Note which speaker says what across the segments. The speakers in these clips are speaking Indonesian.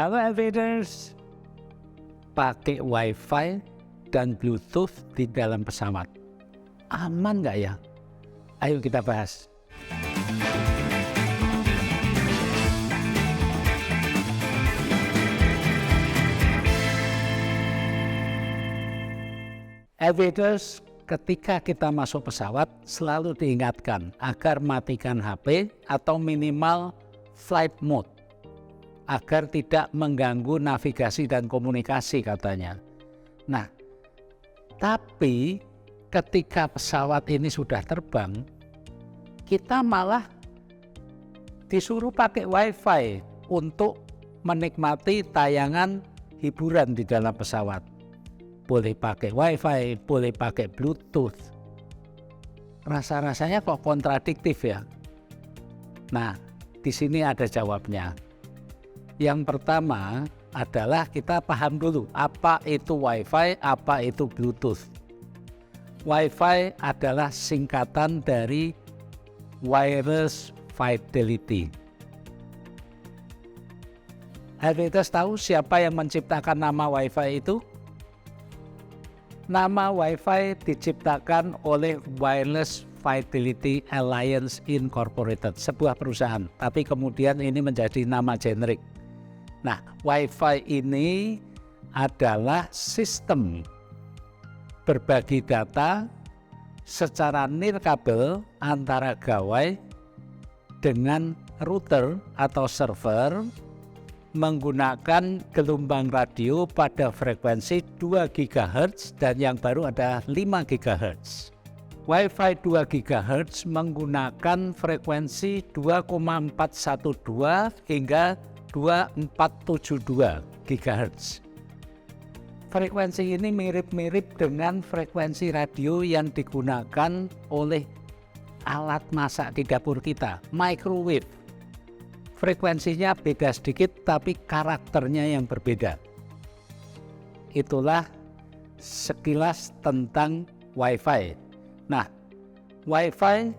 Speaker 1: Halo Aviators, pakai Wi-Fi dan Bluetooth di dalam pesawat, aman nggak ya? Ayo kita bahas. Aviators, ketika kita masuk pesawat selalu diingatkan agar matikan HP atau minimal flight mode agar tidak mengganggu navigasi dan komunikasi katanya. Nah, tapi ketika pesawat ini sudah terbang, kita malah disuruh pakai Wi-Fi untuk menikmati tayangan hiburan di dalam pesawat. Boleh pakai Wi-Fi, boleh pakai Bluetooth. Rasa-rasanya kok kontradiktif ya? Nah, di sini ada jawabnya. Yang pertama adalah kita paham dulu apa itu Wi-Fi, apa itu Bluetooth. Wi-Fi adalah singkatan dari Wireless Fidelity. Aviators tahu siapa yang menciptakan nama Wi-Fi itu? Nama Wi-Fi diciptakan oleh Wireless Fidelity Alliance Incorporated, sebuah perusahaan, tapi kemudian ini menjadi nama generik. Nah, Wi-Fi ini adalah sistem berbagi data secara nirkabel antara gawai dengan router atau server menggunakan gelombang radio pada frekuensi 2 GHz dan yang baru ada 5 GHz. Wi-Fi 2 GHz menggunakan frekuensi 2,412 hingga 2472 GHz. Frekuensi ini mirip-mirip dengan frekuensi radio yang digunakan oleh alat masak di dapur kita, microwave. Frekuensinya beda sedikit tapi karakternya yang berbeda. Itulah sekilas tentang Wi-Fi. Nah, Wi-Fi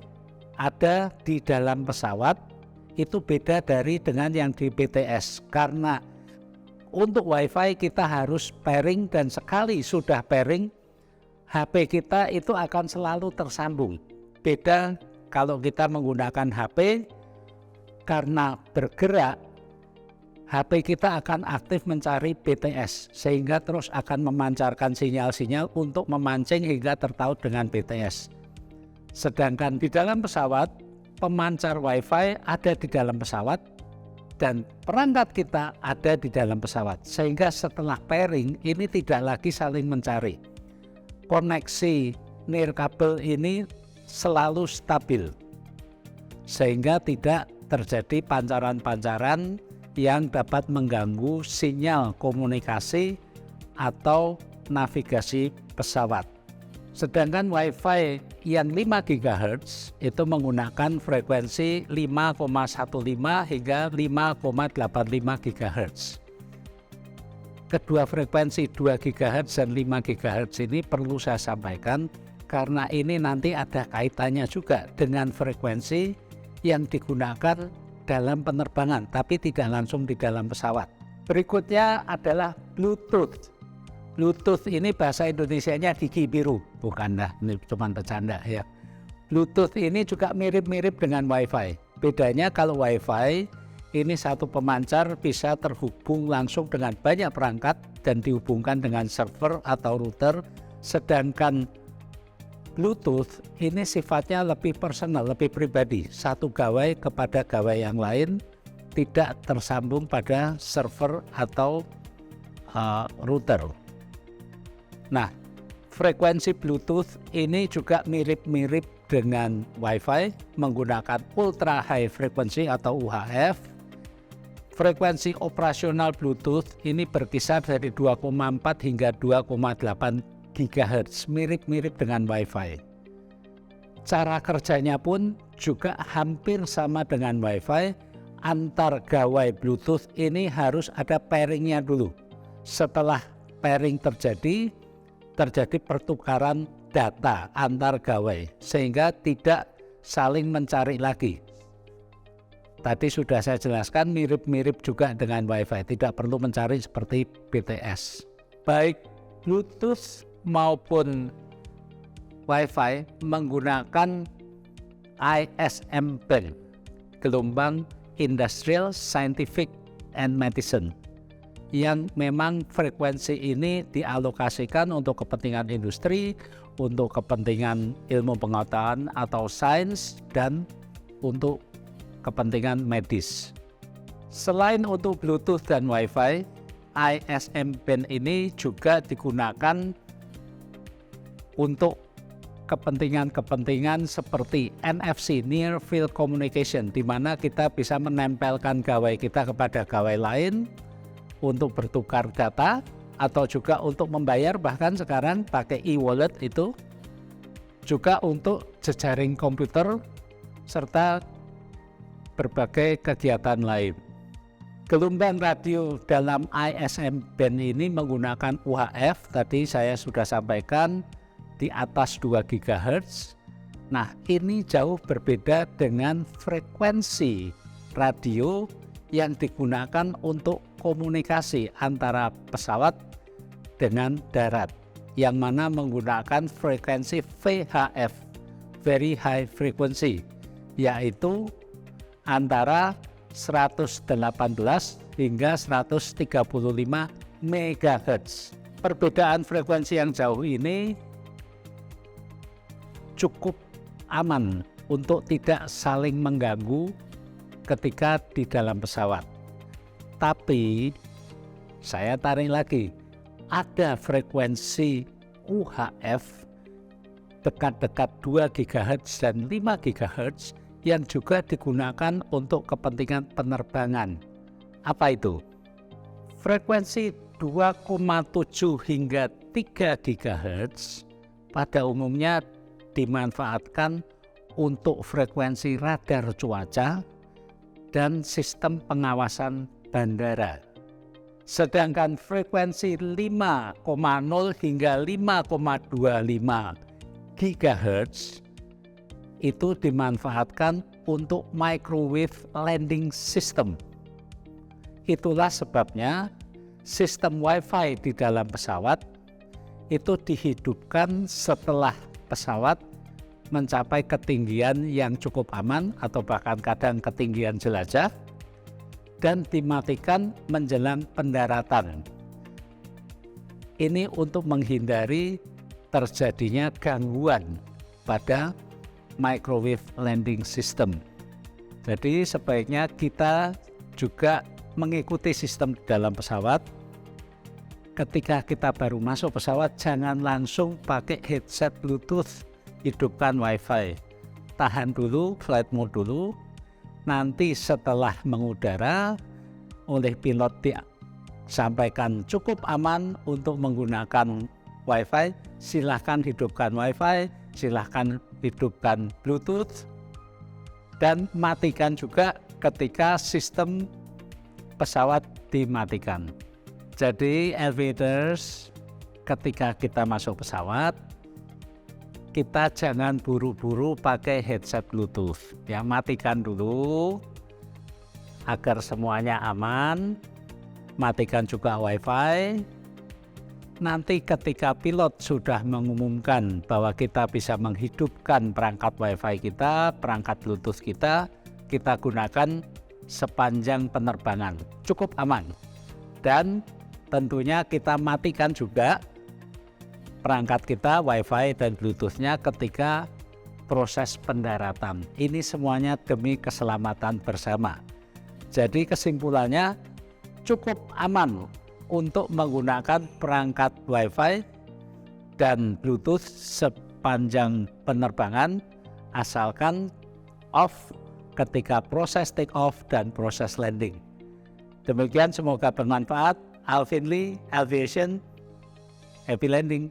Speaker 1: ada di dalam pesawat, itu beda dengan yang di BTS karena untuk Wi-Fi kita harus pairing dan sekali sudah pairing HP kita itu akan selalu tersambung. Beda kalau kita menggunakan HP karena bergerak, HP kita akan aktif mencari BTS sehingga terus akan memancarkan sinyal-sinyal untuk memancing hingga tertaut dengan BTS. Sedangkan di dalam pesawat, pemancar Wi-Fi ada di dalam pesawat dan perangkat kita ada di dalam pesawat. Sehingga setelah pairing ini tidak lagi saling mencari. Koneksi nirkabel ini selalu stabil. Sehingga tidak terjadi pancaran-pancaran yang dapat mengganggu sinyal komunikasi atau navigasi pesawat. Sedangkan Wi-Fi yang 5 GHz itu menggunakan frekuensi 5,15 hingga 5,85 GHz. Kedua frekuensi 2 GHz dan 5 GHz ini perlu saya sampaikan karena ini nanti ada kaitannya juga dengan frekuensi yang digunakan dalam penerbangan tapi tidak langsung di dalam pesawat. Berikutnya adalah Bluetooth. Bluetooth ini bahasa Indonesianya gigi biru, bukan dah, ini cuma bercanda ya. Bluetooth ini juga mirip-mirip dengan Wi-Fi. Bedanya kalau Wi-Fi ini satu pemancar bisa terhubung langsung dengan banyak perangkat dan dihubungkan dengan server atau router, sedangkan Bluetooth ini sifatnya lebih personal, lebih pribadi. Satu gawai kepada gawai yang lain, tidak tersambung pada server atau router. Nah, frekuensi Bluetooth ini juga mirip-mirip dengan Wi-Fi, menggunakan ultra high frequency atau UHF. Frekuensi operasional Bluetooth ini berkisar dari 2,4 hingga 2,8 GHz, mirip-mirip dengan Wi-Fi. Cara kerjanya pun juga hampir sama dengan Wi-Fi. Antar gawai Bluetooth ini harus ada pairingnya dulu. Setelah pairing terjadi pertukaran data antar gawai sehingga tidak saling mencari lagi. tadi sudah saya jelaskan mirip-mirip juga dengan Wi-Fi, tidak perlu mencari seperti BTS. Baik Bluetooth maupun Wi-Fi menggunakan ISM band, gelombang Industrial, Scientific, and Medicine, yang memang frekuensi ini dialokasikan untuk kepentingan industri, untuk kepentingan ilmu pengetahuan atau sains, dan untuk kepentingan medis. Selain untuk Bluetooth dan Wi-Fi, ISM band ini juga digunakan untuk kepentingan-kepentingan seperti NFC, Near Field Communication, di mana kita bisa menempelkan gawai kita kepada gawai lain untuk bertukar data, atau juga untuk membayar, bahkan sekarang pakai e-wallet itu, juga untuk jejaring komputer, serta berbagai kegiatan lain. Gelombang radio dalam ISM band ini menggunakan UHF, tadi saya sudah sampaikan, di atas 2 GHz. Nah, ini jauh berbeda dengan frekuensi radio yang digunakan untuk komunikasi antara pesawat dengan darat, yang mana menggunakan frekuensi VHF, Very High Frequency, yaitu antara 118 hingga 135 MHz. Perbedaan frekuensi yang jauh ini cukup aman untuk tidak saling mengganggu ketika di dalam pesawat. Tapi saya tarik lagi, ada frekuensi UHF dekat-dekat 2 GHz dan 5 GHz yang juga digunakan untuk kepentingan penerbangan. Apa itu? Frekuensi 2,7 hingga 3 GHz pada umumnya dimanfaatkan untuk frekuensi radar cuaca dan sistem pengawasan bandara. Sedangkan frekuensi 5,0 hingga 5,25 GHz itu dimanfaatkan untuk microwave landing system. Itulah sebabnya sistem Wi-Fi di dalam pesawat itu dihidupkan setelah pesawat mencapai ketinggian yang cukup aman atau bahkan kadang ketinggian jelajah, dan dimatikan menjelang pendaratan. Ini untuk menghindari terjadinya gangguan pada microwave landing system. Jadi sebaiknya kita juga mengikuti sistem di dalam pesawat. Ketika kita baru masuk pesawat, jangan langsung pakai headset Bluetooth, hidupkan Wi-Fi. Tahan dulu, flight mode dulu. Nanti setelah mengudara, oleh pilot disampaikan cukup aman untuk menggunakan Wi-Fi, silahkan hidupkan Wi-Fi, silahkan hidupkan Bluetooth, dan matikan juga ketika sistem pesawat dimatikan. Jadi aviators, ketika kita masuk pesawat, kita jangan buru-buru pakai headset Bluetooth. Ya, matikan dulu agar semuanya aman. Matikan juga Wi-Fi. Nanti ketika pilot sudah mengumumkan bahwa kita bisa menghidupkan perangkat Wi-Fi kita, perangkat Bluetooth kita gunakan sepanjang penerbangan. Cukup aman. Dan tentunya kita matikan juga perangkat kita, Wi-Fi dan Bluetooth-nya ketika proses pendaratan. Ini semuanya demi keselamatan bersama. Jadi kesimpulannya cukup aman untuk menggunakan perangkat Wi-Fi dan Bluetooth sepanjang penerbangan, asalkan off ketika proses take off dan proses landing. Demikian, semoga bermanfaat. Alvin Lee, Aviation, happy landing.